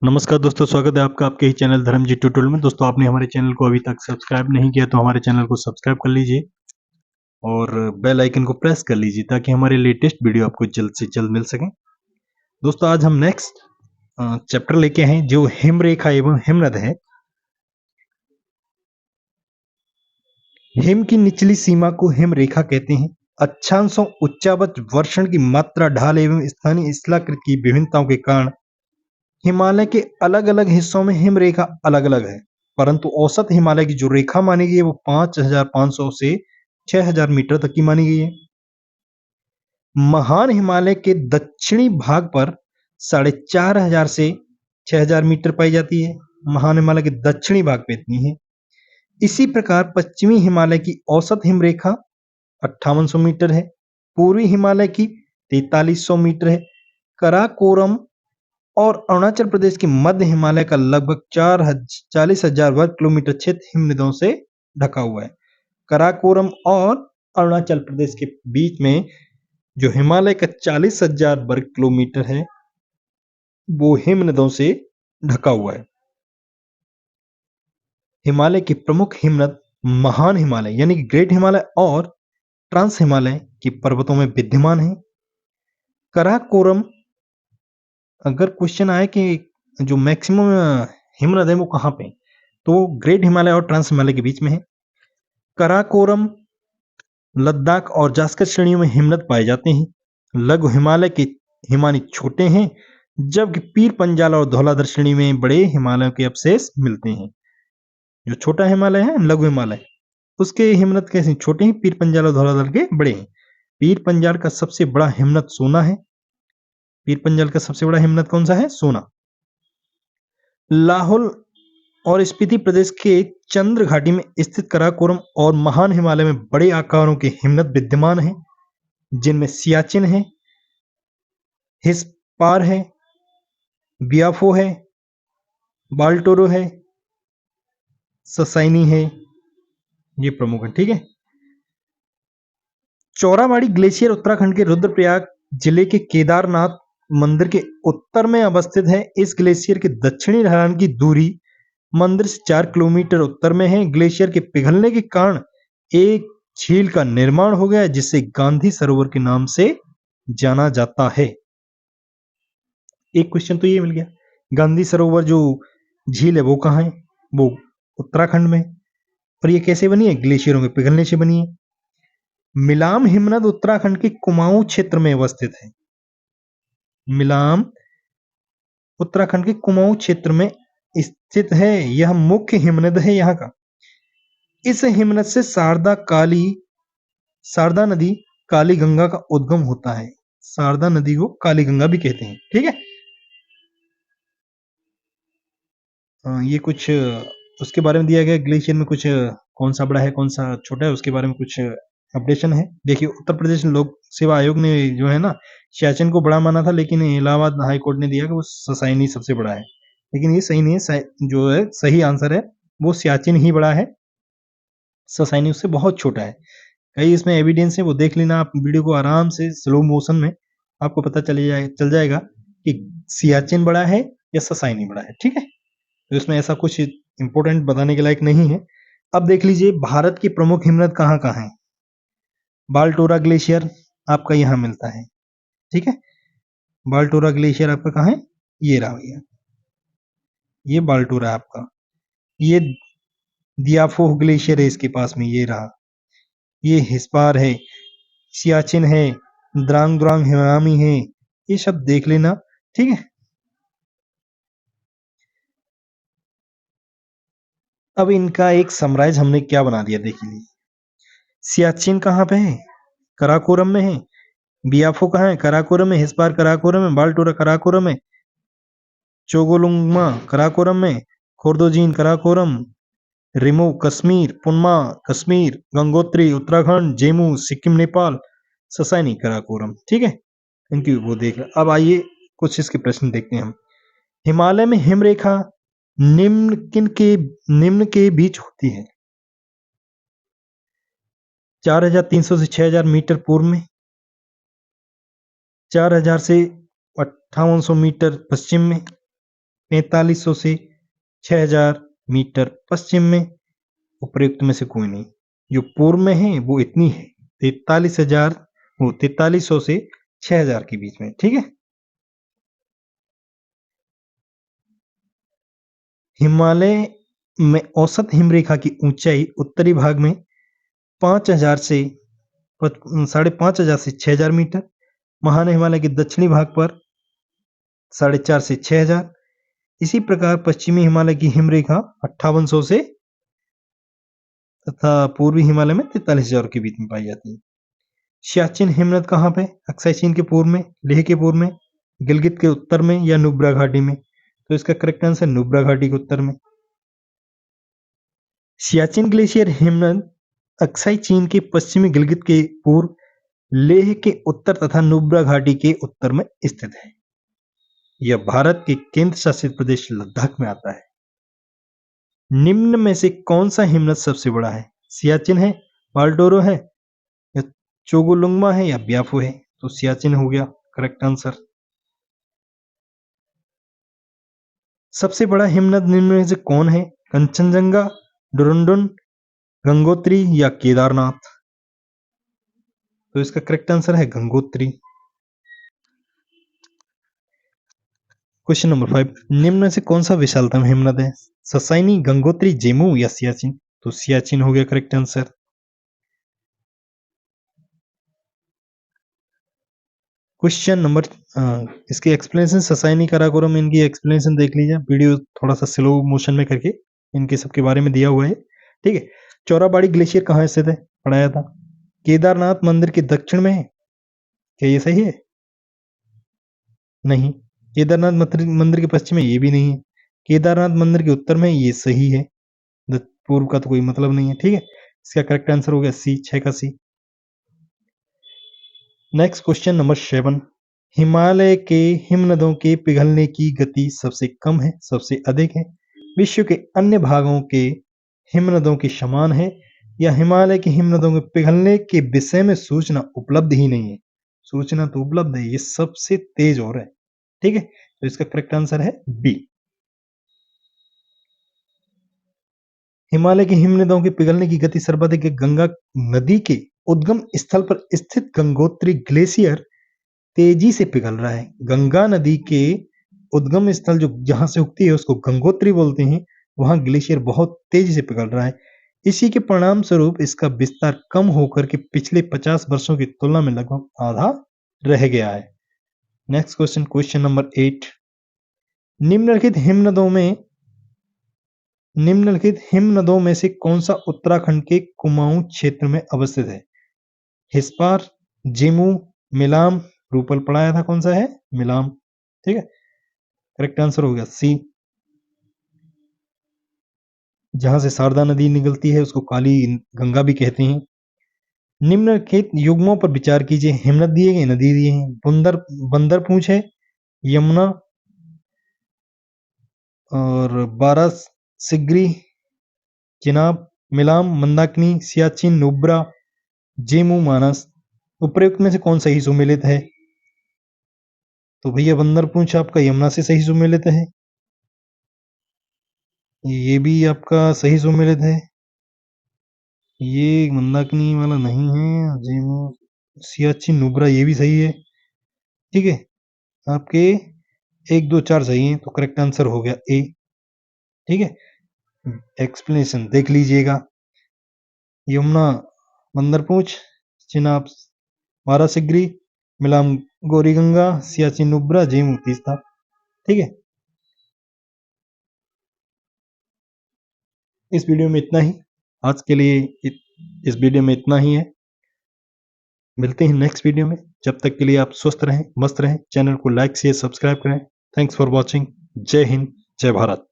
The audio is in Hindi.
नमस्कार दोस्तों, स्वागत है आपका आपके ही चैनल धर्मजीत ट्यूटोरियल में। दोस्तों, आपने हमारे चैनल को अभी तक सब्सक्राइब नहीं किया तो हमारे चैनल को सब्सक्राइब कर लीजिए और बेल आइकन को प्रेस कर लीजिए ताकि हमारे लेटेस्ट वीडियो आपको जल्द से जल्द मिल सके। दोस्तों, आज हम नेक्स्ट चैप्टर लेके हैं जो हिमरेखा एवं हिमनद है। हिम की निचली सीमा को हिमरेखा कहते हैं। अक्षांशों, उच्चावच, वर्षण की मात्रा, ढाल एवं स्थानीय शिलाकृति की विभिन्नताओं के कारण हिमालय के अलग अलग हिस्सों में हिमरेखा अलग अलग है, परंतु औसत हिमालय की जो रेखा मानी गई है वो 5500 से 6000 मीटर तक की मानी गई है। महान हिमालय के दक्षिणी भाग पर 4500 से 6000 मीटर पाई जाती है। महान हिमालय के दक्षिणी भाग पे इतनी है। इसी प्रकार पश्चिमी हिमालय की औसत हिमरेखा 5800 मीटर है। पूर्वी हिमालय की 4300 मीटर है। कराकोरम और अरुणाचल प्रदेश के मध्य हिमालय का लगभग 40,000 वर्ग किलोमीटर क्षेत्र हिमनदों से ढका हुआ है। कराकोरम और अरुणाचल प्रदेश के बीच में जो हिमालय का 40,000 वर्ग किलोमीटर है वो हिमनदों से ढका हुआ है। हिमालय के प्रमुख हिमनद महान हिमालय यानी कि ग्रेट हिमालय और ट्रांस हिमालय की पर्वतों में विद्यमान है। कराकोरम, अगर क्वेश्चन आए कि जो मैक्सिमम हिमनद है वो कहाँ पे, तो ग्रेट हिमालय और ट्रांस हिमालय के बीच में है। कराकोरम, लद्दाख और जास्कर श्रेणियों में हिमनद पाए जाते हैं। लघु हिमालय के हिमानी छोटे हैं, जबकि पीर पंजाल और धौलाधर श्रेणी में बड़े हिमालयों के अवशेष मिलते हैं। जो छोटा हिमालय है, लघु हिमालय, उसके हिमनद कैसे छोटे हैं, पीर पंजाल और धौलाधर के बड़े हैं। पीर पंजाल का सबसे बड़ा हिमनद सोना है। पीर पंजाल का सबसे बड़ा हिमनद कौन सा है? सोना। लाहौल और स्पीति प्रदेश के चंद्र घाटी में स्थित कराकोरम और महान हिमालय में बड़े आकारों के हिमनद विद्यमान हैं, जिनमें सियाचिन है, हिस्पार है, बियाफो है, बाल्टोरो है, ससाइनी है। ये प्रमुख है। ठीक है। चौराबाड़ी ग्लेशियर उत्तराखंड के रुद्रप्रयाग जिले के केदारनाथ मंदिर के उत्तर में अवस्थित है। इस ग्लेशियर के दक्षिणी ढलान की दूरी मंदिर से 4 किलोमीटर उत्तर में है। ग्लेशियर के पिघलने के कारण एक झील का निर्माण हो गया जिसे गांधी सरोवर के नाम से जाना जाता है। एक क्वेश्चन तो ये मिल गया। गांधी सरोवर जो झील है वो कहाँ है? वो उत्तराखंड में। और ये कैसे बनी है? ग्लेशियरों के पिघलने से बनी है। मिलाम हिमनद उत्तराखंड के कुमाऊं क्षेत्र में अवस्थित है। मिलाम उत्तराखंड के कुमाऊं क्षेत्र में स्थित है। यह मुख्य हिमनद है यहाँ का। इस हिमनद से शारदा नदी काली गंगा का उद्गम होता है। शारदा नदी को काली गंगा भी कहते हैं। ठीक है। ये कुछ उसके बारे में दिया गया। ग्लेशियर में कुछ कौन सा बड़ा है कौन सा छोटा है उसके बारे में कुछ अपडेशन है। देखिए, उत्तर प्रदेश लोक सेवा आयोग ने जो है ना सियाचिन को बड़ा माना था, लेकिन इलाहाबाद हाई कोर्ट ने दिया कि वो ससाइनी सबसे बड़ा है। लेकिन ये सही नहीं है। जो है सही आंसर है वो सियाचिन ही बड़ा है, ससाइनी उससे बहुत छोटा है। कई इसमें एविडेंस है, वो देख लेना आप वीडियो को आराम से स्लो मोशन में, आपको पता चल जाएगा कि सियाचिन बड़ा है या ससाइनी बड़ा है। ठीक है। तो इसमें ऐसा कुछ इंपॉर्टेंट बताने के लायक नहीं है। अब देख लीजिए भारत की प्रमुख हिमनद कहाँ कहाँ है। बाल्टोरा ग्लेशियर आपका यहाँ मिलता है। ठीक है। बाल्टोरा ग्लेशियर आपका कहाँ है? ये रहा भैया, ये बाल्टोरा आपका। ये दियाफो ग्लेशियर है इसके पास में, ये रहा। ये हिस्पार है, सियाचिन है, द्रांग द्रांग हिमामी है। ये सब देख लेना। ठीक है। अब इनका एक समराइज हमने क्या बना दिया देखिए। सियाचिन कहाँ पे है? कराकोरम में है। बियाफो कहाँ है? कराकोरम में। हिस्पार कराकोरम में। बाल्टोरा कराकोरम में। चोगोलुंगमा कराकोरम में। खोर्दोजीन कराकोरम। रिमो कश्मीर। पुनमा कश्मीर। गंगोत्री उत्तराखंड। जेमू सिक्किम नेपाल। ससाइनी कराकोरम। ठीक है। इनकी वो देख। अब आइए कुछ इसके प्रश्न देखते हैं हम। हिमालय में हिमरेखा निम्न के बीच होती है। 4300 से 6000 मीटर पूर्व में, 4000 से 5800 मीटर पश्चिम में, 4500 से 6000 मीटर पश्चिम में, उपरोक्त में से कोई नहीं। जो पूर्व में है वो इतनी है, 4300 से 6000 के बीच में, ठीक है। हिमालय में औसत हिमरेखा की ऊंचाई उत्तरी भाग में 5000 से 5500 से 6000 मीटर, महान हिमालय के दक्षिणी भाग पर 450 से 6000। इसी प्रकार पश्चिमी हिमालय की हिमरेखा 5800 से तथा पूर्वी हिमालय में 43,000 के बीच में पाई जाती है। सियाचिन हिमनद कहाँ पे? अक्साई चीन के पूर्व में, लेह के पूर्व में, गिलगित के उत्तर में या नुब्रा घाटी में? तो इसका करेक्ट आंसर नुब्रा घाटी के उत्तर में। सियाचिन ग्लेशियर हिमनद अक्साई चीन के पश्चिमी, गिलगित के पूर्व, लेह के उत्तर तथा नुब्रा घाटी के उत्तर में स्थित है। यह भारत के केंद्र शासित प्रदेश लद्दाख में आता है। निम्न में से कौन सा हिमनद सबसे बड़ा है? सियाचिन है, पालटोरो है, या चोगोलुंगमा है, या ब्याफो है? तो सियाचिन हो गया करेक्ट आंसर। सबसे बड़ा हिमनद निम्न में से कौन है? कंचनजंगा, डुरुंडुन, गंगोत्री या केदारनाथ? तो इसका करेक्ट आंसर है गंगोत्री। क्वेश्चन नंबर 5, निम्न में से कौन सा विशालतम हिमनद है? ससाइनी, गंगोत्री, जेमू या सियाचिन? तो सियाचिन हो गया करेक्ट आंसर। क्वेश्चन नंबर इसकी एक्सप्लेनेशन ससाइनी, काराकोरम, इनकी एक्सप्लेनेशन देख लीजिए, वीडियो थोड़ा सा स्लो मोशन में करके इनके सबके बारे में दिया हुआ है, ठीक है। चौराबाड़ी ग्लेशियर कहाँ स्थित है? पढ़ाया था। केदारनाथ मंदिर के दक्षिण में है, क्या ये सही है? नहीं। केदारनाथ मंदिर के पश्चिम में, ये भी नहीं है। केदारनाथ मंदिर के उत्तर में, ये सही है। पूर्व का तो कोई मतलब नहीं है, ठीक है। इसका करेक्ट आंसर हो गया सी, 6 का सी। नेक्स्ट क्वेश्चन नंबर 7, हिमालय के हिमनदों के पिघलने की गति सबसे कम है, सबसे अधिक है, विश्व के अन्य भागों के हिमनदों के समान है, या हिमालय के हिमनदों के पिघलने के विषय में सूचना उपलब्ध ही नहीं है? सूचना तो उपलब्ध है, ये सबसे तेज हो रहा है, ठीक है। तो इसका करेक्ट आंसर है बी। हिमालय के हिमनदों के पिघलने की गति सर्वाधिक है। गंगा नदी के उद्गम स्थल पर स्थित गंगोत्री ग्लेशियर तेजी से पिघल रहा है। गंगा नदी के उद्गम स्थल जो जहां से उगती है उसको गंगोत्री बोलते हैं, वहां ग्लेशियर बहुत तेजी से पिघल रहा है। इसी के परिणाम स्वरूप इसका विस्तार कम होकर के पिछले 50 वर्षों की तुलना में लगभग आधा रह गया है। नेक्स्ट क्वेश्चन, क्वेश्चन नंबर 8, निम्नलिखित हिमनदों में से कौन सा उत्तराखंड के कुमाऊं क्षेत्र में अवस्थित है? हिस्पार, जेमू, मिलाम, रूपल? पढ़ाया था, कौन सा है? मिलाम, ठीक है। करेक्ट आंसर हो गया सी। जहां से शारदा नदी निकलती है उसको काली गंगा भी कहते हैं। निम्नलिखित युग्मों पर विचार कीजिए। हिमनद दिए गए, नदी दिए हैं, बंदर पूंछ है, यमुना और बारासिग्री, चिनाब, मिलाम, मंदाकिनी, सियाचिन, नुब्रा, जेमू, मानस? उपरोक्त में से कौन सही सुमेलित है? तो भैया बंदर पूंछ आपका यमुना से सही सुमेलित है, ये भी आपका सही सुमेलित है, ये मंदाकिनी वाला नहीं है, जेमू, सियाचिन, नुब्रा ये भी सही है, ठीक है। आपके 1 2 4 सही है, तो करेक्ट आंसर हो गया ए, ठीक है। एक्सप्लेनेशन देख लीजिएगा। यमुना बंदरपूंछ, चिनाब बारासिगरी, मिलाम गौरीगंगा, सियाचिन नुब्रा, जेमू तीस्ता, ठीक है। इस वीडियो में इतना ही, आज के लिए इस वीडियो में इतना ही है। मिलते हैं नेक्स्ट वीडियो में, जब तक के लिए आप स्वस्थ रहें, मस्त रहें। चैनल को लाइक शेयर सब्सक्राइब करें। Thanks for watching. जय हिंद, जय भारत।